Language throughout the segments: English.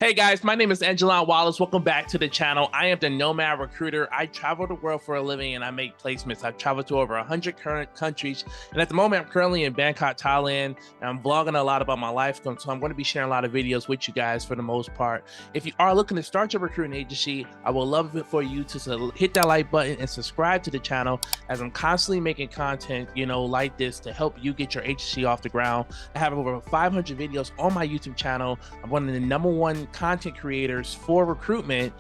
Hey guys, my name is Aijalonwallace. Welcome back to the channel. I am the Nomad Recruiter. I travel the world for a living and I make placements. I've traveled to over 100 current countries. And at the moment, I'm currently in Bangkok, Thailand. And I'm vlogging a lot about my life. So I'm going to be sharing a lot of videos with you guys for the most part. If you are looking to start your recruiting agency, I would love it for you to hit that like button and subscribe to the channel, as I'm constantly making content, like this to help you get your agency off the ground. I have over 500 videos on my YouTube channel. I'm one of the #1 content creators for recruitment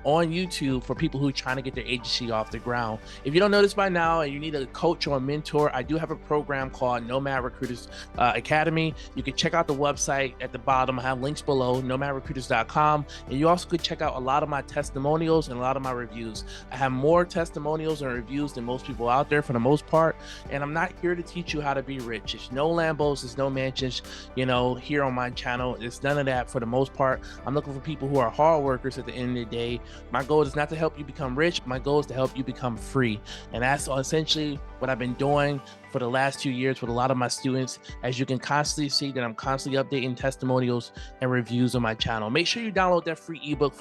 on YouTube for people who are trying to get their agency off the ground. If you don't know this by now and you need a coach or a mentor, I do have a program called Nomad Recruiters Academy. You can check out the website at the bottom. I have links below, nomadrecruiters.com. And you also could check out a lot of my testimonials and a lot of my reviews. I have more testimonials and reviews than most people out there for the most part. And I'm not here to teach you how to be rich. There's no Lambos, there's no mansions, here on my channel. It's none of that for the most part. I'm looking for people who are hard workers at the end of the day. My goal is not to help you become rich. My goal is to help you become free. And that's essentially what I've been doing for the last 2 years with a lot of my students. As you can constantly see that I'm constantly updating testimonials and reviews on my channel. Make sure you download that free ebook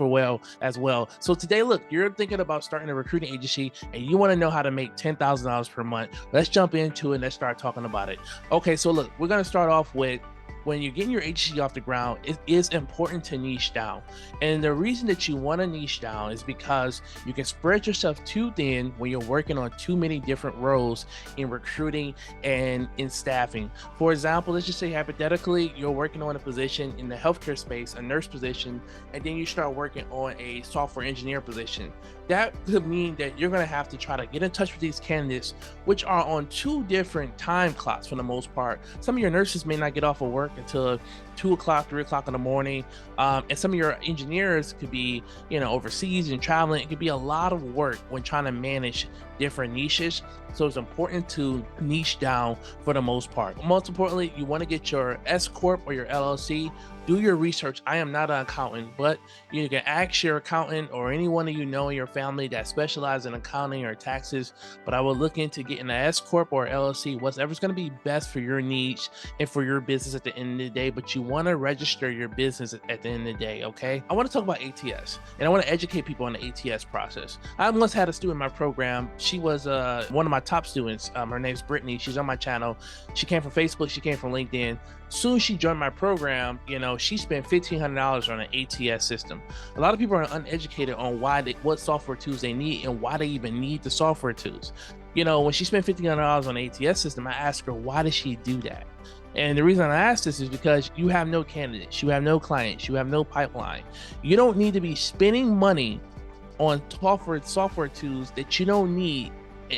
as well. So today, look, you're thinking about starting a recruiting agency and you want to know how to make $10,000 per month. Let's jump into it and let's start talking about it. Okay, so look, we're going to start off with, when you're getting your agency off the ground, it is important to niche down. And the reason that you want to niche down is because you can spread yourself too thin when you're working on too many different roles in recruiting and in staffing. For example, let's just say hypothetically, you're working on a position in the healthcare space, a nurse position, and then you start working on a software engineer position. That could mean that you're going to have to try to get in touch with these candidates, which are on 2 different time clocks for the most part. Some of your nurses may not get off of work until 2 o'clock, 3 o'clock in the morning. And some of your engineers could be, overseas and traveling. It could be a lot of work when trying to manage different niches. So it's important to niche down for the most part. Most importantly, you want to get your S Corp or your LLC. Do your research. I am not an accountant, but you can ask your accountant or anyone that you know in your family that specializes in accounting or taxes. But I will look into getting an S Corp or LLC, whatever's going to be best for your needs and for your business at the end of the day. But you want to register your business at the end of the day, okay? I want to talk about ATS, and I want to educate people on the ATS process. I once had a student in my program. She was one of my top students. Her name's Brittany. She's on my channel. She came from Facebook. She came from LinkedIn. Soon as she joined my program, she spent $1,500 on an ATS system. A lot of people are uneducated on what software tools they need and why they even need the software tools. When she spent $1,500 on an ATS system, I asked her, why did she do that? And the reason I asked this is because you have no candidates, you have no clients, you have no pipeline. You don't need to be spending money on software tools that you don't need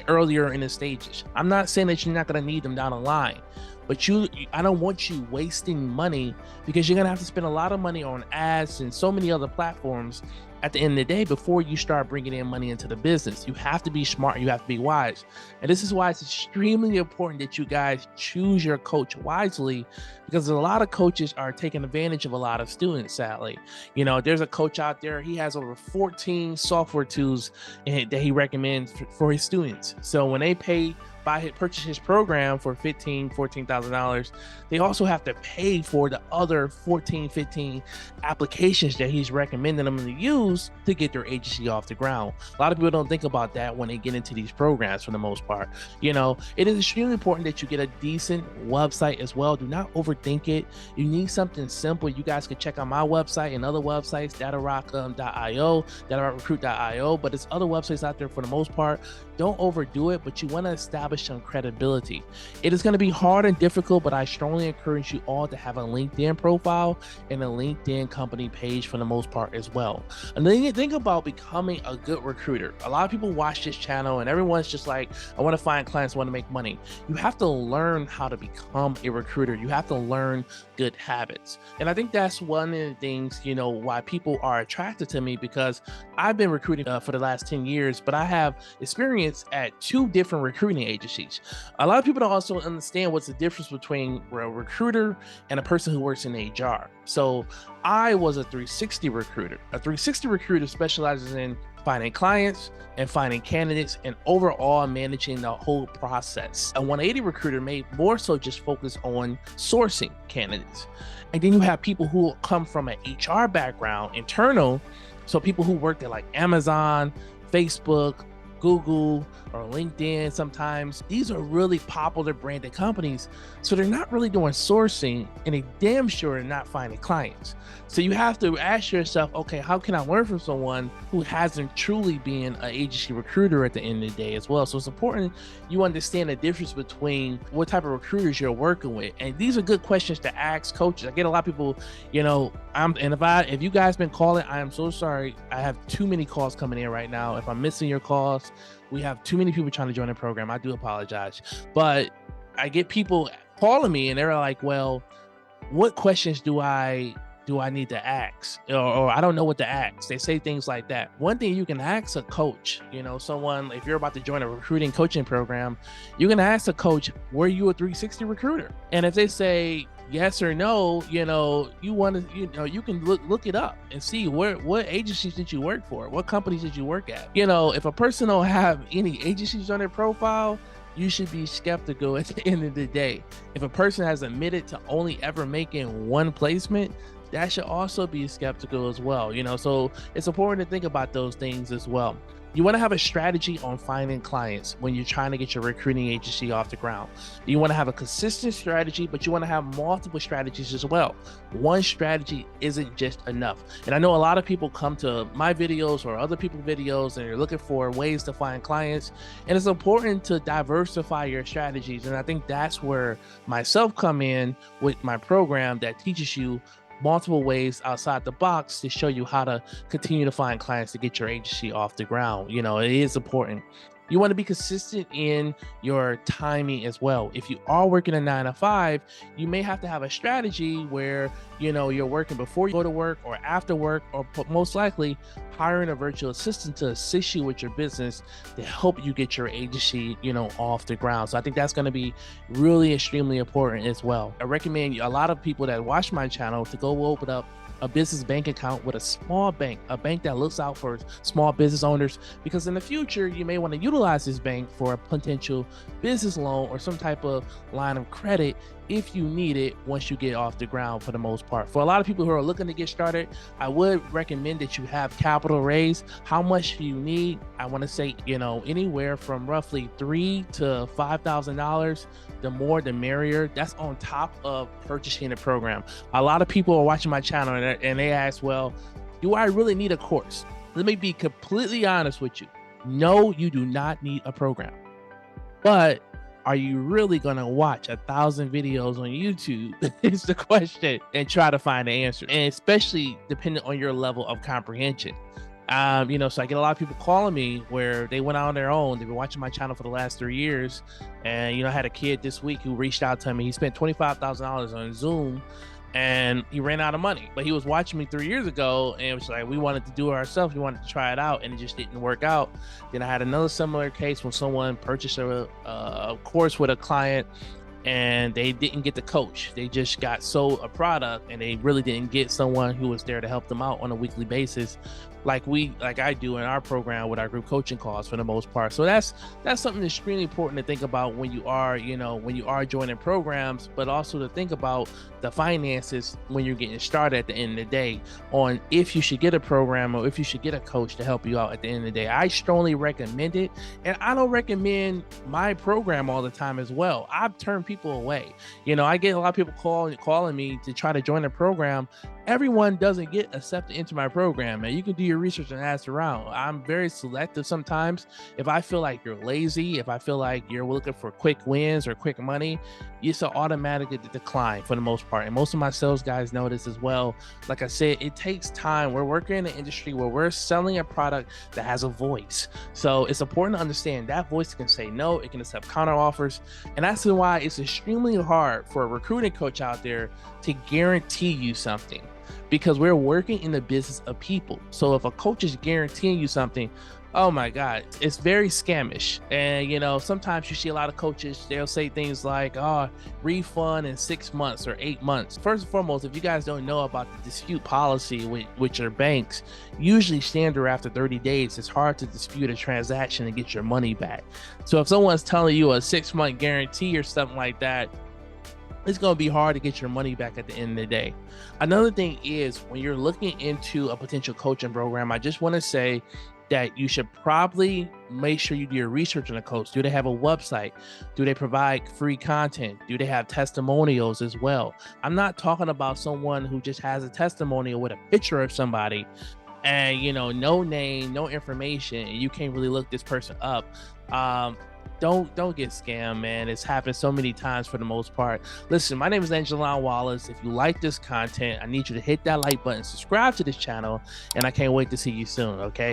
earlier in the stages. I'm not saying that you're not going to need them down the line, but I don't want you wasting money, because you're going to have to spend a lot of money on ads and so many other platforms at the end of the day before you start bringing in money into the business. You have to be smart. You have to be wise. And this is why it's extremely important that you guys choose your coach wisely, because a lot of coaches are taking advantage of a lot of students, sadly. There's a coach out there, he has over 14 software tools that he recommends for his students. So when they purchase his program for $14,000, they also have to pay for the other 15 applications that he's recommending them to use to get their agency off the ground. A lot of people don't think about that when they get into these programs for the most part. It is extremely important that you get a decent website as well. Do not overthink it. You need something simple. You guys can check out my website and other websites, datarock.io, datarockrecruit.io, but there's other websites out there for the most part. Don't overdo it, but you want to establish some credibility. It is going to be hard and difficult, but I strongly encourage you all to have a LinkedIn profile and a LinkedIn company page for the most part as well. And then you think about becoming a good recruiter. A lot of people watch this channel and everyone's just like, I want to find clients, I want to make money. You have to learn how to become a recruiter. You have to learn good habits. And I think that's one of the things, why people are attracted to me, because I've been recruiting for the last 10 years, but I have experience at 2 different recruiting agencies. A lot of people don't also understand what's the difference between a recruiter and a person who works in HR. So I was a 360 recruiter. A 360 recruiter specializes in finding clients and finding candidates, and overall managing the whole process. A 180 recruiter may more so just focus on sourcing candidates. And then you have people who come from an HR background, internal, so people who worked at like Amazon, Facebook, Google, or LinkedIn sometimes. These are really popular branded companies, so they're not really doing sourcing, and they damn sure are not finding clients. So you have to ask yourself, okay, how can I learn from someone who hasn't truly been an agency recruiter at the end of the day as well? So it's important you understand the difference between what type of recruiters you're working with. And these are good questions to ask coaches. I get a lot of people, if you guys been calling, I am so sorry. I have too many calls coming in right now. If I'm missing your calls, we have too many people trying to join the program. I do apologize. But I get people calling me and they're like, well, what questions do I need to ask? Or I don't know what to ask. They say things like that. One thing you can ask a coach, someone, if you're about to join a recruiting coaching program, you can ask a coach, were you a 360 recruiter? And if they say yes or no, you can look it up and see what agencies did you work for? What companies did you work at? If a person don't have any agencies on their profile, you should be skeptical at the end of the day. If a person has admitted to only ever making one placement, that should also be skeptical as well. So it's important to think about those things as well. You want to have a strategy on finding clients when you're trying to get your recruiting agency off the ground. You want to have a consistent strategy, but you want to have multiple strategies as well. One strategy isn't just enough. And I know a lot of people come to my videos or other people's videos and they're looking for ways to find clients. And it's important to diversify your strategies. And I think that's where myself come in with my program that teaches you multiple ways outside the box to show you how to continue to find clients to get your agency off the ground. It is important. You want to be consistent in your timing as well. If you are working a 9 to 5, you may have to have a strategy where, you're working before you go to work or after work, or most likely hiring a virtual assistant to assist you with your business to help you get your agency, off the ground. So I think that's going to be really extremely important as well. I recommend a lot of people that watch my channel to go open up a business bank account with a small bank, a bank that looks out for small business owners, because in the future, you may want to utilize this bank for a potential business loan or some type of line of credit if you need it once you get off the ground for the most part. For a lot of people who are looking to get started, I would recommend that you have capital raise. How much do you need? I want to say, anywhere from roughly $3,000 to $5,000. The more, the merrier. That's on top of purchasing the program. A lot of people are watching my channel and they ask, well, do I really need a course? Let me be completely honest with you. No, you do not need a program. But are you really going to watch 1,000 videos on YouTube is the question, and try to find the answer, and especially depending on your level of comprehension. So I get a lot of people calling me where they went out on their own. They've been watching my channel for the last 3 years. And, I had a kid this week who reached out to me. He spent $25,000 on Zoom and he ran out of money, but he was watching me 3 years ago and it was like, we wanted to do it ourselves. We wanted to try it out and it just didn't work out. Then I had another similar case when someone purchased a course with a client and they didn't get the coach. They just got sold a product and they really didn't get someone who was there to help them out on a weekly basis, like I do in our program with our group coaching calls for the most part. So that's something extremely important to think about when you are, joining programs, but also to think about the finances when you're getting started at the end of the day on if you should get a program or if you should get a coach to help you out at the end of the day. I strongly recommend it. And I don't recommend my program all the time as well. I've turned people away. I get a lot of people calling me to try to join the program. Everyone doesn't get accepted into my program, and you can do your research and ask around. I'm very selective sometimes. If I feel like you're lazy, if I feel like you're looking for quick wins or quick money, it's an automatic decline for the most part. And most of my sales guys know this as well. Like I said, it takes time. We're working in an industry where we're selling a product that has a voice. So it's important to understand that voice can say no, it can accept counter offers. And that's why it's extremely hard for a recruiting coach out there to guarantee you something, because we're working in the business of people. So if a coach is guaranteeing you something, Oh my God, it's very scamish. And sometimes you see a lot of coaches, they'll say things like, oh, refund in 6 months or 8 months. First and foremost, if you guys don't know about the dispute policy with your banks, usually standard after 30 days, it's hard to dispute a transaction and get your money back. So if someone's telling you a 6-month guarantee or something like that, it's going to be hard to get your money back at the end of the day. Another thing is, when you're looking into a potential coaching program, I just want to say that you should probably make sure you do your research on the coach. Do they have a website? Do they provide free content? Do they have testimonials as well? I'm not talking about someone who just has a testimonial with a picture of somebody and no name, no information, and you can't really look this person up. Don't get scammed, man. It's happened so many times for the most part. Listen, my name is Aijalon Wallace. If you like this content, I need you to hit that like button, subscribe to this channel, and I can't wait to see you soon. Okay.